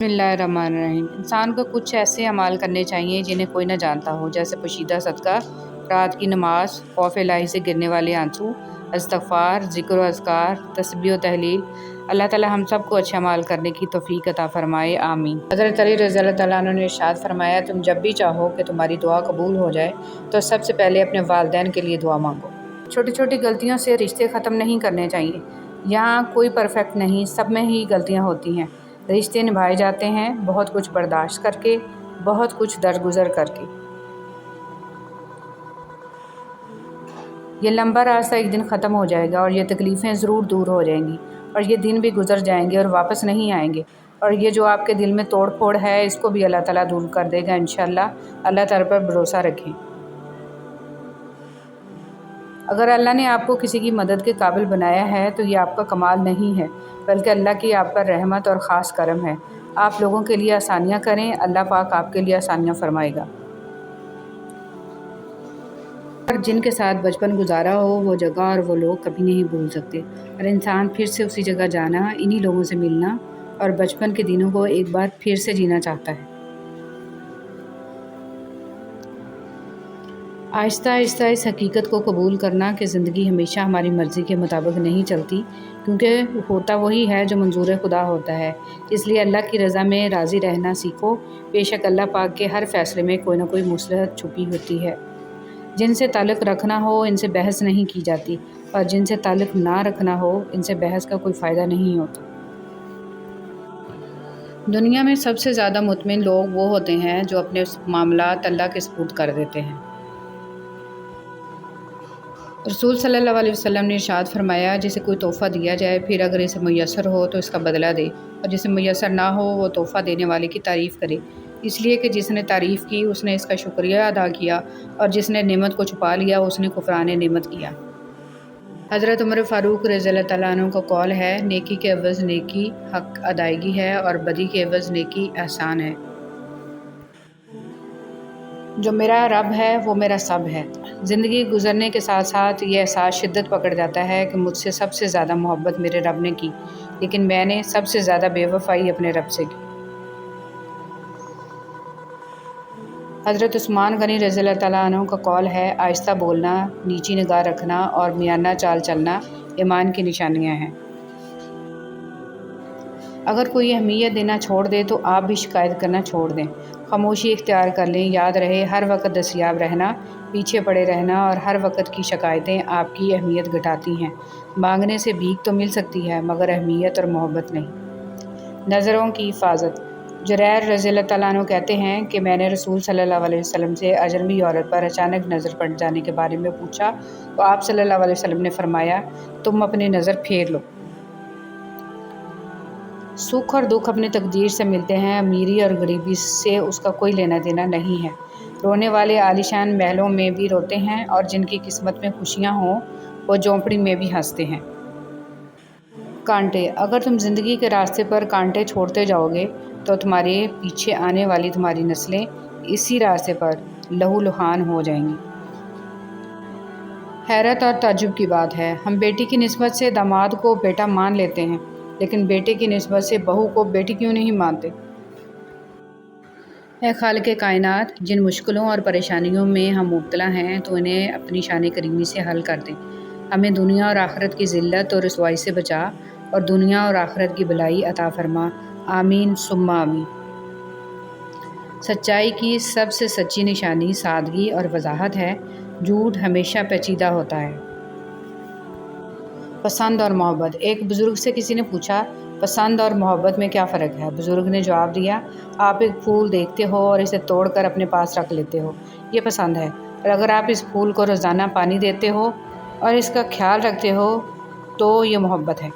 بسم اللہ الرحمن الرحیم۔ انسان کو کچھ ایسے اعمال کرنے چاہیے جنہیں کوئی نہ جانتا ہو، جیسے پوشیدہ صدقہ، رات کی نماز، خوف الہی سے گرنے والے آنسو، استغفار، ذکر و اذکار، تسبیح و تحلیل۔ اللہ تعالی ہم سب کو اچھے اعمال کرنے کی توفیق عطا فرمائے، آمین۔ حضرت علی رضی اللہ تعالیٰ عنہ نے ارشاد فرمایا، تم جب بھی چاہو کہ تمہاری دعا قبول ہو جائے تو سب سے پہلے اپنے والدین کے لیے دعا مانگو۔ چھوٹی چھوٹی غلطیوں سے رشتے ختم نہیں کرنے چاہیے۔ یہاں کوئی پرفیکٹ نہیں، سب میں ہی غلطیاں ہوتی ہیں۔ رشتے نبھائے جاتے ہیں بہت کچھ برداشت کر کے، بہت کچھ درگزر کر کے۔ یہ لمبا راستہ ایک دن ختم ہو جائے گا اور یہ تکلیفیں ضرور دور ہو جائیں گی، اور یہ دن بھی گزر جائیں گے اور واپس نہیں آئیں گے، اور یہ جو آپ کے دل میں توڑ پھوڑ ہے اس کو بھی اللہ تعالیٰ دور کر دے گا انشاءاللہ۔ اللہ تعالیٰ پر بھروسہ رکھیں۔ اگر اللہ نے آپ کو کسی کی مدد کے قابل بنایا ہے تو یہ آپ کا کمال نہیں ہے، بلکہ اللہ کی آپ پر رحمت اور خاص کرم ہے۔ آپ لوگوں کے لیے آسانیاں کریں، اللہ پاک آپ کے لیے آسانیاں فرمائے گا۔ اور جن کے ساتھ بچپن گزارا ہو وہ جگہ اور وہ لوگ کبھی نہیں بھول سکتے، اور انسان پھر سے اسی جگہ جانا، انہی لوگوں سے ملنا اور بچپن کے دنوں کو ایک بار پھر سے جینا چاہتا ہے۔ آہستہ آہستہ اس حقیقت کو قبول کرنا کہ زندگی ہمیشہ ہماری مرضی کے مطابق نہیں چلتی، کیونکہ ہوتا وہی ہے جو منظور خدا ہوتا ہے۔ اس لیے اللہ کی رضا میں راضی رہنا سیکھو۔ بے شک اللہ پاک کے ہر فیصلے میں کوئی نہ کوئی مصلحت چھپی ہوتی ہے۔ جن سے تعلق رکھنا ہو ان سے بحث نہیں کی جاتی، اور جن سے تعلق نہ رکھنا ہو ان سے بحث کا کوئی فائدہ نہیں ہوتا۔ دنیا میں سب سے زیادہ مطمئن لوگ وہ ہوتے ہیں جو اپنے معاملات اللہ کے سپرد کر دیتے ہیں۔ رسول صلی اللہ علیہ وسلم نے ارشاد فرمایا، جسے کوئی تحفہ دیا جائے پھر اگر اسے میسر ہو تو اس کا بدلہ دے، اور جسے میسر نہ ہو وہ تحفہ دینے والے کی تعریف کرے، اس لیے کہ جس نے تعریف کی اس نے اس کا شکریہ ادا کیا، اور جس نے نعمت کو چھپا لیا اس نے کفران نعمت کیا۔ حضرت عمر فاروق رضی اللہ تعالیٰ عنہ کا قول ہے، نیکی کے عوض نیکی حق ادائیگی ہے اور بدی کے عوض نیکی احسان ہے۔ جو میرا رب ہے وہ میرا سب ہے۔ زندگی گزرنے کے ساتھ ساتھ یہ احساس شدت پکڑ جاتا ہے کہ مجھ سے سب سے زیادہ محبت میرے رب نے کی، لیکن میں نے سب سے زیادہ بے وفائی اپنے رب سے کی۔ حضرت عثمان غنی رضی اللہ تعالیٰ عنہ کا قول ہے، آہستہ بولنا، نیچی نگاہ رکھنا اور میانہ چال چلنا ایمان کی نشانیاں ہیں۔ اگر کوئی اہمیت دینا چھوڑ دے تو آپ بھی شکایت کرنا چھوڑ دیں، خاموشی اختیار کر لیں۔ یاد رہے، ہر وقت دستیاب رہنا، پیچھے پڑے رہنا اور ہر وقت کی شکایتیں آپ کی اہمیت گھٹاتی ہیں۔ مانگنے سے بھیک تو مل سکتی ہے مگر اہمیت اور محبت نہیں۔ نظروں کی حفاظت۔ جریر رضی اللہ تعالیٰ عنہ کہتے ہیں کہ میں نے رسول صلی اللہ علیہ وسلم سے اجنبی عورت پر اچانک نظر پڑ جانے کے بارے میں پوچھا تو آپ صلی اللہ علیہ وسلم نے فرمایا، تم اپنی نظر پھیر لو۔ سکھ اور دکھ اپنی تقدیر سے ملتے ہیں، امیری اور غریبی سے اس کا کوئی لینا دینا نہیں ہے۔ رونے والے عالیشان محلوں میں بھی روتے ہیں اور جن کی قسمت میں خوشیاں ہوں وہ جھونپڑی میں بھی ہنستے ہیں۔ کانٹے۔ اگر تم زندگی کے راستے پر کانٹے چھوڑتے جاؤ گے تو تمہارے پیچھے آنے والی تمہاری نسلیں اسی راستے پر لہو لہان ہو جائیں گی۔ حیرت اور تعجب کی بات ہے، ہم بیٹی کی نسبت سے داماد کو بیٹا مان لیتے ہیں، لیکن بیٹے کی نسبت سے بہو کو بیٹی کیوں نہیں مانتے؟ اے خالق کائنات، جن مشکلوں اور پریشانیوں میں ہم مبتلا ہیں تو انہیں اپنی شان کریمی سے حل کر دیں۔ ہمیں دنیا اور آخرت کی ذلت اور رسوائی سے بچا اور دنیا اور آخرت کی بھلائی عطا فرما، آمین ثم آمین۔ سچائی کی سب سے سچی نشانی سادگی اور وضاحت ہے، جھوٹ ہمیشہ پیچیدہ ہوتا ہے۔ پسند اور محبت۔ ایک بزرگ سے کسی نے پوچھا، پسند اور محبت میں کیا فرق ہے؟ بزرگ نے جواب دیا، آپ ایک پھول دیکھتے ہو اور اسے توڑ کر اپنے پاس رکھ لیتے ہو، یہ پسند ہے، اور اگر آپ اس پھول کو روزانہ پانی دیتے ہو اور اس کا خیال رکھتے ہو تو یہ محبت ہے۔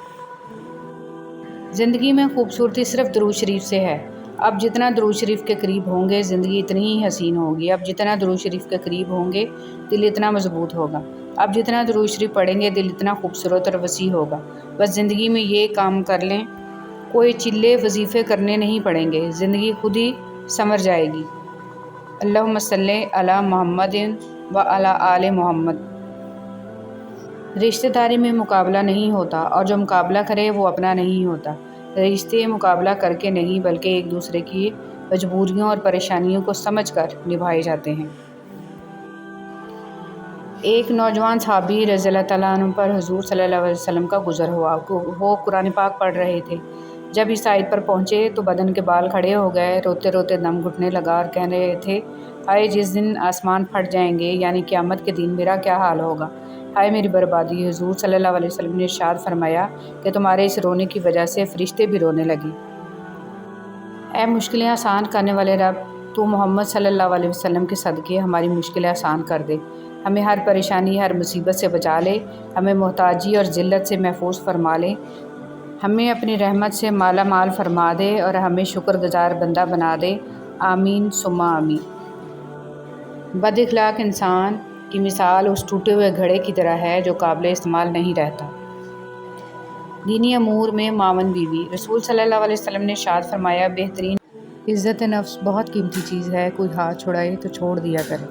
زندگی میں خوبصورتی صرف درود شریف سے ہے۔ اب جتنا درود شریف کے قریب ہوں گے زندگی اتنی ہی حسین ہوگی۔ اب جتنا درود شریف کے قریب ہوں گے دل اتنا مضبوط ہوگا۔ اب جتنا درود شریف پڑھیں گے دل اتنا خوبصورت اور وسیع ہوگا۔ بس زندگی میں یہ کام کر لیں، کوئی چلے وظیفے کرنے نہیں پڑیں گے، زندگی خود ہی سنور جائے گی۔ اللہم صلی علی محمد و علی آل محمد۔ رشتہ داری میں مقابلہ نہیں ہوتا، اور جو مقابلہ کرے وہ اپنا نہیں ہوتا۔ رشتے مقابلہ کر کے نہیں بلکہ ایک دوسرے کی مجبوریوں اور پریشانیوں کو سمجھ کر نبھائے جاتے ہیں۔ ایک نوجوان صحابی رضی اللہ تعالیٰ عنہ پر حضور صلی اللہ علیہ وسلم کا گزر ہوا۔ وہ قرآن پاک پڑھ رہے تھے۔ جب اس آیت پر پہنچے تو بدن کے بال کھڑے ہو گئے، روتے روتے دم گھٹنے لگا اور کہہ رہے تھے، ہائے جس دن آسمان پھٹ جائیں گے، یعنی قیامت کے دن میرا کیا حال ہوگا، ہائے میری بربادی۔ حضور صلی اللہ علیہ وسلم نے ارشاد فرمایا کہ تمہارے اس رونے کی وجہ سے فرشتے بھی رونے لگے۔ اے مشکلیں آسان کرنے والے رب، تو محمد صلی اللہ علیہ وسلم کے صدقے ہماری مشکلیں آسان کر دے، ہمیں ہر پریشانی ہر مصیبت سے بچا لے، ہمیں محتاجی اور ذلت سے محفوظ فرما لے، ہمیں اپنی رحمت سے مالا مال فرما دے اور ہمیں شکر گزار بندہ بنا دے، آمین ثم آمین۔ بد اخلاق انسان کی مثال اس ٹوٹے ہوئے گھڑے کی طرح ہے جو قابل استعمال نہیں رہتا۔ دینی امور میں معاون بیوی۔ رسول صلی اللہ علیہ وسلم نے ارشاد فرمایا، بہترین عزت نفس بہت قیمتی چیز ہے، کوئی ہاتھ چھڑائے تو چھوڑ دیا کرے۔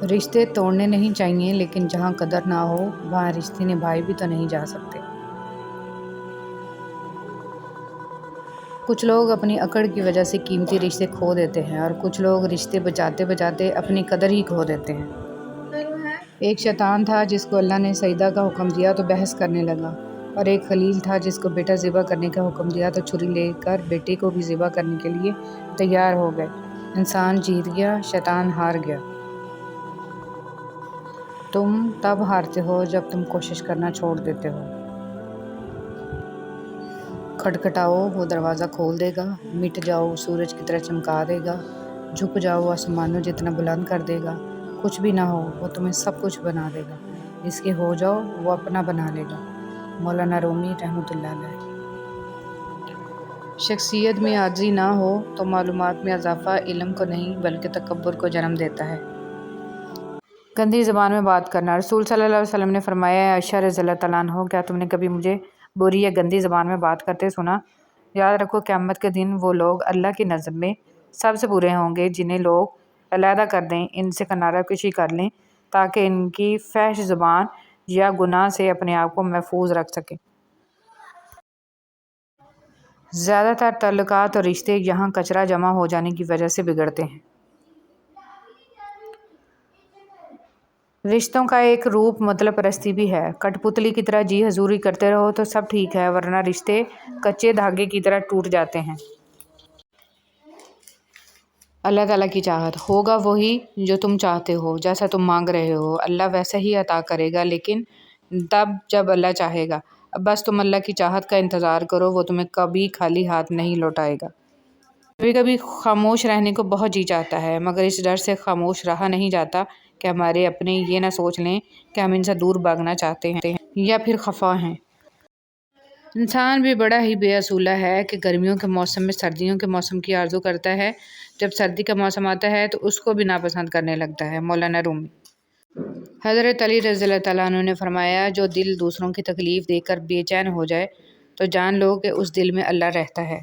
رشتے توڑنے نہیں چاہیے، لیکن جہاں قدر نہ ہو وہاں رشتے نبھائے بھی تو نہیں جا سکتے۔ کچھ لوگ اپنی اکڑ کی وجہ سے قیمتی رشتے کھو دیتے ہیں اور کچھ لوگ رشتے بچاتے بچاتے اپنی قدر ہی کھو دیتے ہیں۔ ایک شیطان تھا جس کو اللہ نے سجدہ کا حکم دیا تو بحث کرنے لگا، اور ایک خلیل تھا جس کو بیٹا ذبح کرنے کا حکم دیا تو چھری لے کر بیٹے کو بھی ذبح کرنے کے لیے تیار ہو گئے۔ انسان جیت گیا، شیطان ہار گیا۔ تم تب ہارتے ہو جب تم کوشش کرنا چھوڑ دیتے ہو۔ کھٹکھٹاؤ، وہ دروازہ کھول دے گا، مٹ جاؤ، سورج کی طرح چمکا دے گا، جھک جاؤ، آسمانوں جتنا بلند کر دے گا، کچھ بھی نہ ہو وہ تمہیں سب کچھ بنا دے گا، اس کے ہو جاؤ وہ اپنا بنا لے گا۔ مولانا رومی رحمۃ اللہ علیہ۔ شخصیت میں عاجزی نہ ہو تو معلومات میں اضافہ علم کو نہیں بلکہ تکبر کو جنم دیتا ہے۔ گندی زبان میں بات کرنا۔ رسول صلی اللہ علیہ وسلم نے فرمایا، اے عائشہ رضی اللہ تعالیٰ عنہ، کیا تم نے کبھی مجھے بری یا گندی زبان میں بات کرتے سنا؟ یاد رکھو قیامت کے دن وہ لوگ اللہ کی نظر میں سب سے برے ہوں گے جنہیں لوگ علیحدہ کر دیں، ان سے کنارہ کشی کر لیں تاکہ ان کی فحش زبان یا گناہ سے اپنے آپ کو محفوظ رکھ سکیں۔ زیادہ تر تعلقات اور رشتے یہاں کچرا جمع ہو جانے کی وجہ سے بگڑتے ہیں۔ رشتوں کا ایک روپ مطلب پرستی بھی ہے۔ کٹ پتلی کی طرح جی حضوری کرتے رہو تو سب ٹھیک ہے، ورنہ رشتے کچے دھاگے کی طرح ٹوٹ جاتے ہیں۔ اللہ تعالیٰ کی چاہت۔ ہوگا وہی جو تم چاہتے ہو، جیسا تم مانگ رہے ہو، اللہ ویسا ہی عطا کرے گا، لیکن تب جب اللہ چاہے گا۔ اب بس تم اللہ کی چاہت کا انتظار کرو، وہ تمہیں کبھی خالی ہاتھ نہیں لوٹائے گا۔ کبھی کبھی خاموش رہنے کو بہت جی چاہتا ہے، مگر اس ڈر سے خاموش رہا نہیں جاتا کہ ہمارے اپنے یہ نہ سوچ لیں کہ ہم ان سے دور بھاگنا چاہتے ہیں یا پھر خفا ہیں۔ انسان بھی بڑا ہی بے اصولہ ہے کہ گرمیوں کے موسم میں سردیوں کے موسم کی آرزو کرتا ہے، جب سردی کا موسم آتا ہے تو اس کو بھی ناپسند کرنے لگتا ہے۔ مولانا رومی۔ حضرت علی رضی اللہ تعالیٰ عنہ نے فرمایا، جو دل دوسروں کی تکلیف دیکھ کر بے چین ہو جائے تو جان لو کہ اس دل میں اللہ رہتا ہے۔